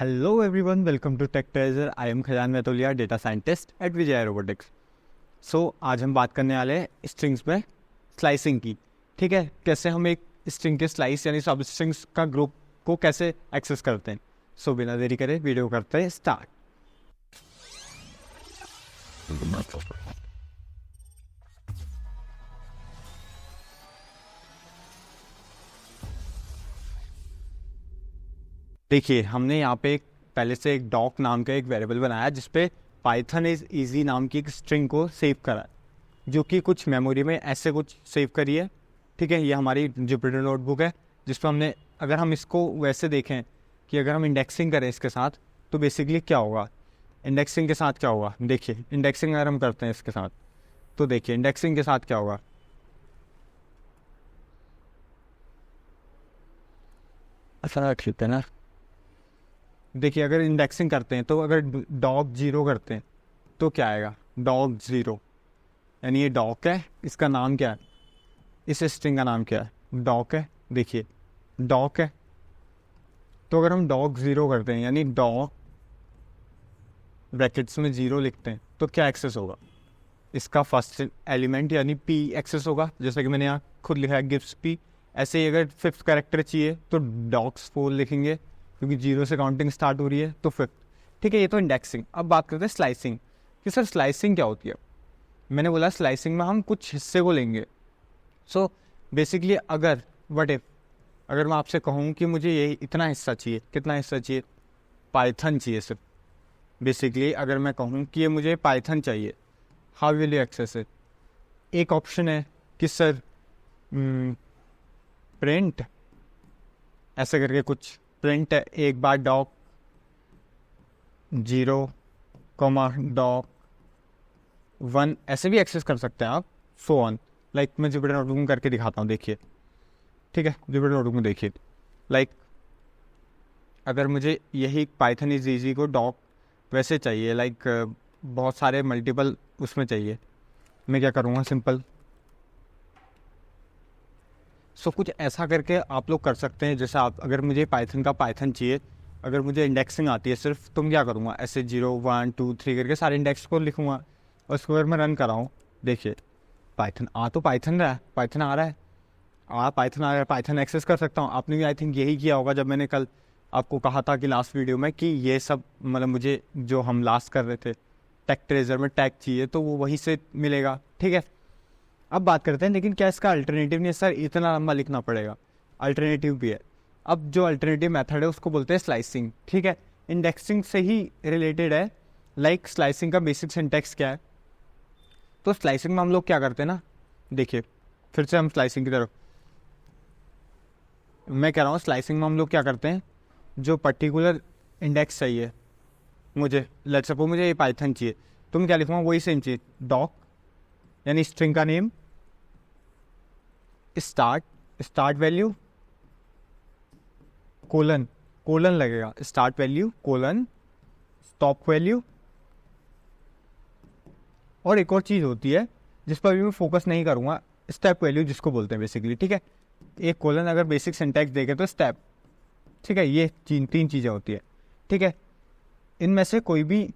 Hello everyone, welcome to Tech Treasure. I am Khajan Metolia, data scientist at Vijay Robotics. So आज हम बात करने वाले हैं स्ट्रिंग्स में स्लाइसिंग की। ठीक है, कैसे हम एक स्ट्रिंग के स्लाइस यानी सब स्ट्रिंग्स का ग्रुप को कैसे एक्सेस करते हैं। सो बिना देरी करे वीडियो करते हैं स्टार्ट। देखिए, हमने यहाँ पे पहले से एक डॉक नाम का एक वेरिएबल बनाया जिसपे पाइथन इज ईजी नाम की एक स्ट्रिंग को सेव करा, जो कि कुछ मेमोरी में ऐसे कुछ सेव करी है। ठीक है, ये हमारी जुपिटर नोटबुक है जिस पर हमने, अगर हम इसको वैसे देखें कि अगर हम इंडेक्सिंग करें इसके साथ तो बेसिकली क्या होगा। इंडेक्सिंग के साथ क्या होगा, देखिए इंडेक्सिंग अगर हम करते हैं इसके साथ तो देखिए इंडेक्सिंग के साथ क्या होगा। अच्छा ठीक है ना। देखिए अगर इंडेक्सिंग करते हैं तो अगर डॉग जीरो करते हैं तो क्या आएगा, डॉग जीरो। यानी ये डॉग है, इसका नाम क्या है, इस स्ट्रिंग का नाम क्या है, डॉग है। देखिए डॉग है, तो अगर हम डॉग जीरो करते हैं यानी डॉग ब्रैकेट्स में जीरो लिखते हैं तो क्या एक्सेस होगा, इसका फर्स्ट एलिमेंट यानी पी एक्सेस होगा। जैसा कि मैंने यहाँ खुद लिखा है गिव्स पी। ऐसे ही अगर फिफ्थ कैरेक्टर चाहिए तो डॉग्स फोर लिखेंगे क्योंकि जीरो से काउंटिंग स्टार्ट हो रही है तो फिफ्थ। ठीक है, ये तो इंडेक्सिंग। अब बात करते हैं स्लाइसिंग कि सर स्लाइसिंग क्या होती है। मैंने बोला स्लाइसिंग में हम कुछ हिस्से को लेंगे। सो बेसिकली अगर वट इफ अगर मैं आपसे कहूँ कि मुझे ये इतना हिस्सा चाहिए, कितना हिस्सा चाहिए, पाइथन चाहिए सिर्फ। बेसिकली अगर मैं कहूँ कि ये मुझे पाइथन चाहिए, how will you access it. एक ऑप्शन है कि सर प्रिंट ऐसे करके कुछ प्रिंट है, एक बार doc zero comma doc one ऐसे भी एक्सेस कर सकते हैं आप, सो ऑन। लाइक मैं जुपिटर नोटबुक में करके दिखाता हूँ, देखिए। ठीक है, जुपिटर नोटबुक में देखिए, लाइक अगर मुझे यही पाइथन इज ईजी को डॉक वैसे चाहिए, लाइक बहुत सारे मल्टीपल उसमें चाहिए, मैं क्या करूँगा सिंपल। सो कुछ ऐसा करके आप लोग कर सकते हैं। जैसे आप, अगर मुझे पाइथन का पाइथन चाहिए, अगर मुझे इंडेक्सिंग आती है सिर्फ, तो मैं क्या करूँगा, ऐसे 0 1 2 3 करके सारे इंडेक्स को लिखूँगा और उसको अगर मैं रन कराऊँ, देखिए पाइथन तो पाइथन रहा है, पाइथन आ रहा है, पाइथन आ रहा है, पाइथन एक्सेस कर सकता हूँ। आपने भी आई थिंक यही किया होगा जब मैंने कल आपको कहा था कि लास्ट वीडियो में कि ये सब मतलब मुझे जो हम लास्ट कर रहे थे टेक ट्रेजर में टैग चाहिए तो वो वहीं से मिलेगा। ठीक है, अब बात करते हैं लेकिन क्या इसका अल्टरनेटिव नहीं है सर, इतना लंबा लिखना पड़ेगा। अल्टरनेटिव भी है। अब जो अल्टरनेटिव मेथड है उसको बोलते हैं स्लाइसिंग। ठीक है, इंडेक्सिंग से ही रिलेटेड है। लाइक स्लाइसिंग का बेसिक सिंटेक्स क्या है, तो स्लाइसिंग में हम लोग क्या करते हैं ना, देखिए फिर से हम स्लाइसिंग की तरफ, मैं कह रहा हूँ स्लाइसिंग में हम लोग क्या करते हैं, जो पर्टिकुलर इंडेक्स चाहिए मुझे, लेट्स सपोज मुझे ये पाइथन चाहिए तो मैं क्या लिखूँगा, वही सेम चीज़, डॉक यानी स्ट्रिंग का नेम, स्टार्ट वैल्यू कोलन लगेगा, start value colon stop value. और एक और चीज़ होती है जिस पर भी मैं फोकस नहीं करूँगा, स्टेप वैल्यू जिसको बोलते हैं बेसिकली। ठीक है, एक कोलन अगर बेसिक सिंटैक्स देखे तो स्टेप। ठीक है, ये तीन चीज़ें होती है। ठीक है, इनमें से कोई भी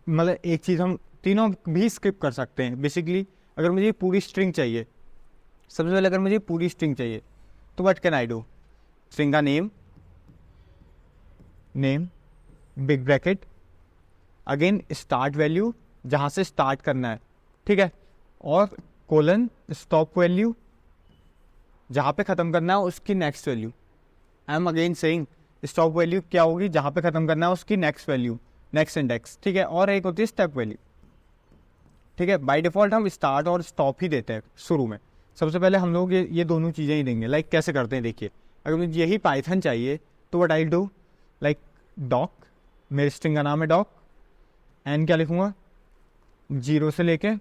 मतलब एक चीज़ हम तीनों भी स्किप कर सकते हैं। बेसिकली अगर मुझे पूरी स्ट्रिंग चाहिए, सबसे पहले अगर मुझे पूरी स्ट्रिंग चाहिए तो what can I do, string का name big bracket, again start value जहाँ से स्टार्ट करना है। ठीक है, और कोलन स्टॉप वैल्यू जहाँ पे ख़त्म करना है उसकी next value. I am again saying stop value क्या होगी, जहाँ पे ख़त्म करना है उसकी नेक्स्ट वैल्यू, नेक्स्ट इंडेक्स। ठीक है, और एक होती है स्टेप वैल्यू। ठीक है, बाय डिफ़ॉल्ट हम स्टार्ट और स्टॉप ही देते हैं शुरू में। सबसे पहले हम लोग ये दोनों चीज़ें ही देंगे। लाइक कैसे करते हैं, देखिए अगर मुझे यही पाइथन चाहिए तो what I do, like doc, मेरे स्ट्रिंग का नाम है डॉक, एन क्या लिखूँगा, जीरो से लेके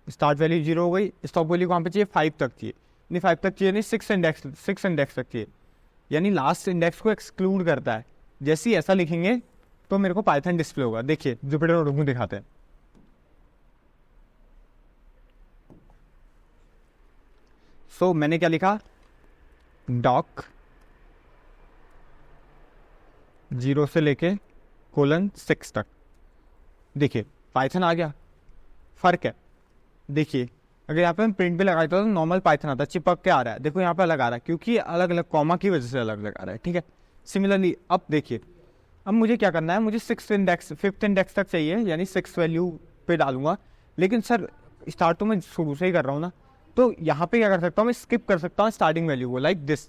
स्टार्ट वैल्यू जीरो हो गई, स्टॉप वैल्यू कहाँ पे चाहिए, 5 तक चाहिए, नहीं 5 तक चाहिए नहीं, 6 इंडेक्स तक चाहिए, यानी लास्ट इंडेक्स को एक्सक्लूड करता है। जैसे ही ऐसा लिखेंगे तो मेरे को पाइथन डिस्प्ले होगा। देखिए जुपिटर नोटबुक में दिखाते हैं। सो मैंने क्या लिखा, डॉक जीरो से लेके कोलन 6 तक। देखिए पाइथन आ गया, फ़र्क है। देखिए अगर यहाँ पे हम प्रिंट भी लगाते तो नॉर्मल पाइथन आता है, चिपक के आ रहा है। देखो यहाँ पे अलग आ रहा है क्योंकि अलग अलग कॉमा की वजह से अलग अलग आ रहा है, ठीक है। सिमिलरली अब देखिए, अब मुझे क्या करना है, मुझे 5th इंडेक्स तक चाहिए, यानी 6 वैल्यू पे डालूंगा। लेकिन सर स्टार्ट तो मैं शुरू से ही कर रहा हूँ ना, तो यहाँ पे क्या कर सकता हूँ, मैं स्किप कर सकता हूँ स्टार्टिंग वैल्यू को, लाइक दिस।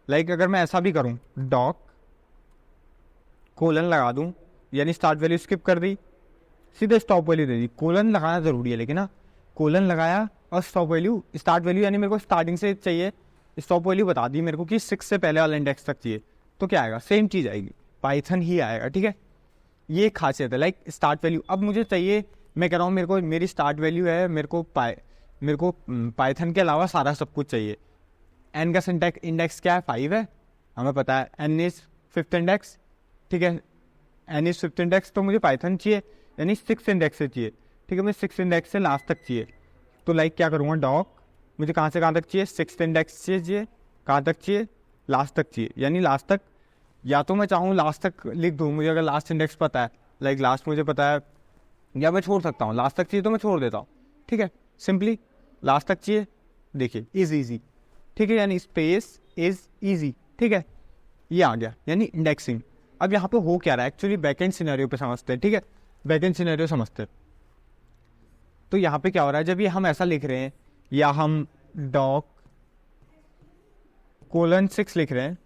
लाइक अगर मैं ऐसा भी करूँ, डॉक कोलन लगा दूँ, यानी स्टार्ट वैल्यू स्किप कर दी, सीधे स्टॉप वैल्यू दे दी। कोलन लगाना ज़रूरी है लेकिन ना, कोलन लगाया और स्टॉप वैल्यू, स्टार्ट वैल्यू यानी मेरे को स्टार्टिंग से चाहिए, स्टॉप वैल्यू बता दी मेरे को कि 6 से पहले वाला इंडेक्स तक चाहिए, तो क्या आएगा, सेम चीज़ आएगी, पाइथन ही आएगा, ठीक है। ये खासियत है, लाइक स्टार्ट वैल्यू। अब मुझे चाहिए, मैं कह रहा हूँ मेरे को, मेरी स्टार्ट वैल्यू है, मेरे को पाइथन के अलावा सारा सब कुछ चाहिए। एन का इंडेक्स क्या है, 5 है, हमें पता है। एन इज 5th इंडेक्स, ठीक है, एन इज 5th इंडेक्स, तो मुझे पाइथन चाहिए यानी 6 इंडेक्स से चाहिए, ठीक है। मुझे 6 इंडेक्स से लास्ट तक चाहिए, तो लाइक क्या करूँगा, डॉक मुझे कहाँ से कहाँ तक चाहिए, 6th इंडेक्स से चाहिए, कहाँ तक चाहिए, लास्ट तक चाहिए, यानी लास्ट तक। या तो मैं चाहूँ लास्ट तक लिख दूँ, मुझे अगर लास्ट इंडेक्स पता है, लाइक लास्ट मुझे पता है, या मैं छोड़ सकता हूँ, लास्ट तक चाहिए तो मैं छोड़ देता हूँ, ठीक है। सिंपली लास्ट तक चाहिए, देखिए इज ईजी, ठीक है, यानी स्पेस इज ईजी, ठीक है। ये आ गया यानी इंडेक्सिंग। अब यहाँ पे हो क्या रहा है एक्चुअली, बैकएंड सिनेरियो पे समझते हैं, ठीक है, बैकएंड सिनेरियो समझते हैं। तो यहाँ पे क्या हो रहा है, जब ये हम ऐसा लिख रहे हैं, या हम डॉक कोलन 6 लिख रहे हैं,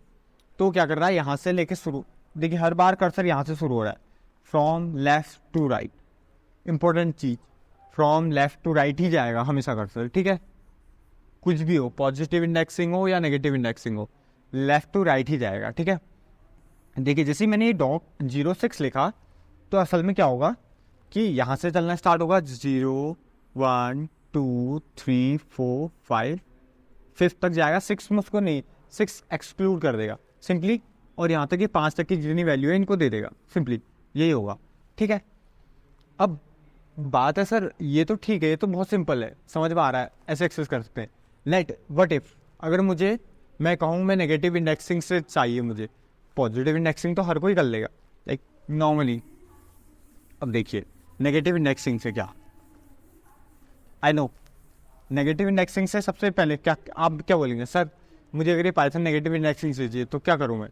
तो क्या कर रहा है, यहाँ से लेके शुरू, देखिए हर बार कर्सर यहाँ से शुरू हो रहा है, from left to right. Important चीज, फ्रॉम लेफ्ट टू राइट ही जाएगा हमेशा कर्सर, ठीक है। कुछ भी हो, पॉजिटिव इंडेक्सिंग हो या नेगेटिव इंडेक्सिंग हो, लेफ्ट टू राइट ही जाएगा, ठीक है। देखिए जैसे ही मैंने ये डॉक 06 लिखा, तो असल में क्या होगा कि यहाँ से चलना स्टार्ट होगा, 0 1 2 3 4 5 5th तक जाएगा। 6 में उसको नहीं, 6 एक्सक्लूड कर देगा सिंपली, और यहाँ तक ये 5 तक की जितनी वैल्यू है इनको दे देगा, सिंपली यही होगा, ठीक है। अब बात है सर, ये तो ठीक है, ये तो बहुत सिंपल है, समझ में आ रहा है, ऐसे एक्सेस कर सकते हैं। लेट व्हाट इफ अगर मुझे, मैं कहूँ मैं नेगेटिव इंडेक्सिंग से चाहिए मुझे, पॉजिटिव इंडेक्सिंग तो हर कोई कर लेगा लाइक नॉर्मली। अब देखिए नेगेटिव इंडेक्सिंग से क्या, आई नो नेगेटिव इंडेक्सिंग से सबसे पहले क्या, आप क्या बोलेंगे, सर मुझे अगर ये पाइथन नेगेटिव इंडेक्सिंग से चाहिए तो क्या करूँ मैं,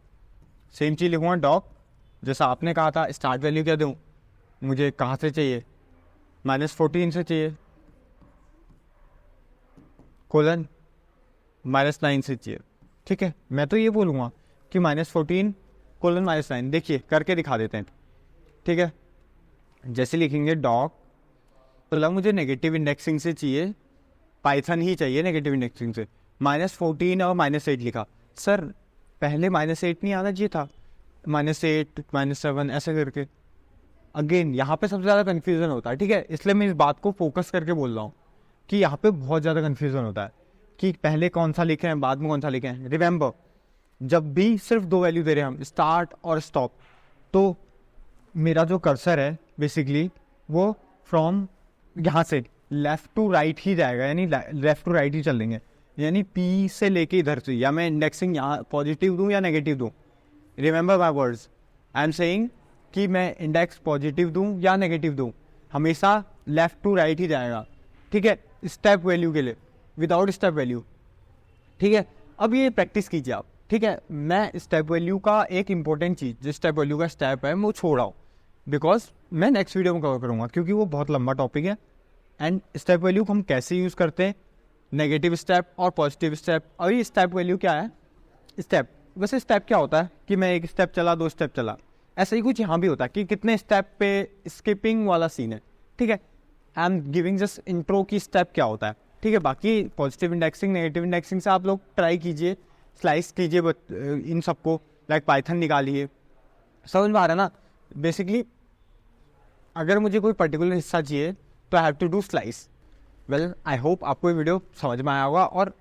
सेम चीज़ लिखूँगा, डॉक जैसा आपने कहा था, स्टार्ट वैल्यू क्या दूँ, मुझे कहाँ से चाहिए, -14 से चाहिए, कोलन -9 से चाहिए, ठीक है। मैं तो ये बोलूँगा कि -14 कोलन -9, देखिए करके दिखा देते हैं, ठीक है। जैसे लिखेंगे डॉक, तो मुझे नेगेटिव इंडेक्सिंग से चाहिए, पाइथन ही चाहिए नेगेटिव इंडेक्सिंग से, -14 और -8 लिखा, सर पहले -8 नहीं आना चाहिए था, -8 -7 ऐसे करके। अगेन यहाँ पे सबसे ज़्यादा कन्फ्यूज़न होता है, ठीक है, इसलिए मैं इस बात को फोकस करके बोल रहा हूँ कि यहाँ पे बहुत ज़्यादा कन्फ्यूज़न होता है कि पहले कौन सा लिखें बाद में कौन सा लिखें। रिमेंबर, जब भी सिर्फ 2 वैल्यू दे रहे हैं हम, स्टार्ट और स्टॉप, तो मेरा जो कर्सर है बेसिकली वो फ्रॉम यहाँ से लेफ्ट टू राइट ही जाएगा, यानी लेफ्ट टू राइट ही चल देंगे, यानी पी से लेके इधर से, या मैं इंडेक्सिंग यहाँ पॉजिटिव दूँ या नेगेटिव दूँ। Remember my words, I am saying कि मैं इंडेक्स पॉजिटिव दूँ या नेगेटिव दूँ, हमेशा लेफ्ट टू राइट ही जाएगा, ठीक है, स्टेप वैल्यू के लिए, विदाउट स्टेप वैल्यू, ठीक है। अब ये प्रैक्टिस कीजिए आप, ठीक है। मैं स्टेप वैल्यू का एक इंपॉर्टेंट चीज़, जो स्टेप वैल्यू का स्टेप है, मैं वो छोड़ रहा हूँ, बिकॉज मैं नेक्स्ट वीडियो में कवर करूँगा, क्योंकि वो बहुत लंबा टॉपिक है। एंड स्टेप वैल्यू को हम कैसे यूज़ करते हैं, नेगेटिव स्टेप और पॉजिटिव स्टेप। और ये स्टेप वैल्यू क्या है, स्टेप, वैसे स्टेप क्या होता है कि मैं 1 स्टेप चला 2 स्टेप चला, ऐसा ही कुछ यहाँ भी होता है कि कितने स्टेप पे स्किपिंग वाला सीन है, ठीक है। I am giving just intro की स्टेप क्या होता है, ठीक है। बाकी पॉजिटिव इंडेक्सिंग नेगेटिव इंडेक्सिंग से आप लोग ट्राई कीजिए, स्लाइस कीजिए इन सबको, लाइक पाइथन निकालिए, समझ में आ रहा है ना। बेसिकली अगर मुझे कोई पर्टिकुलर हिस्सा चाहिए तो I have to do slice. Well I hope आपको ये वीडियो समझ में आया होगा और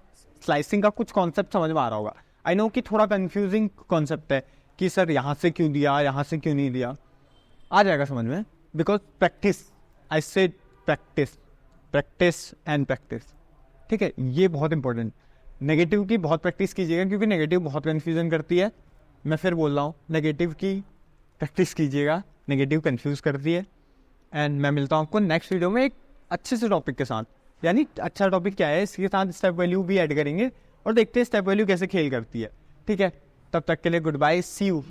स्लाइसिंग का कुछ कॉन्सेप्ट समझ में आ रहा होगा। आई नो कि थोड़ा कंफ्यूजिंग कॉन्सेप्ट है कि सर यहाँ से क्यों दिया, यहाँ से क्यों नहीं दिया, आ जाएगा समझ में, because practice, I said practice, practice and practice, ठीक है। ये बहुत इंपॉर्टेंट, नेगेटिव की बहुत प्रैक्टिस कीजिएगा, क्योंकि नेगेटिव बहुत कन्फ्यूजन करती है। मैं फिर बोल रहा हूँ, नेगेटिव की प्रैक्टिस कीजिएगा, नेगेटिव कंफ्यूज करती है। एंड मैं मिलता हूँ आपको नेक्स्ट वीडियो में एक अच्छे से टॉपिक के साथ, यानी अच्छा टॉपिक क्या है, इसके साथ स्टेप वैल्यू भी ऐड करेंगे और देखते हैं स्टेप वैल्यू कैसे खेल करती है। ठीक है, तब तक के लिए गुड बाय, सी यू।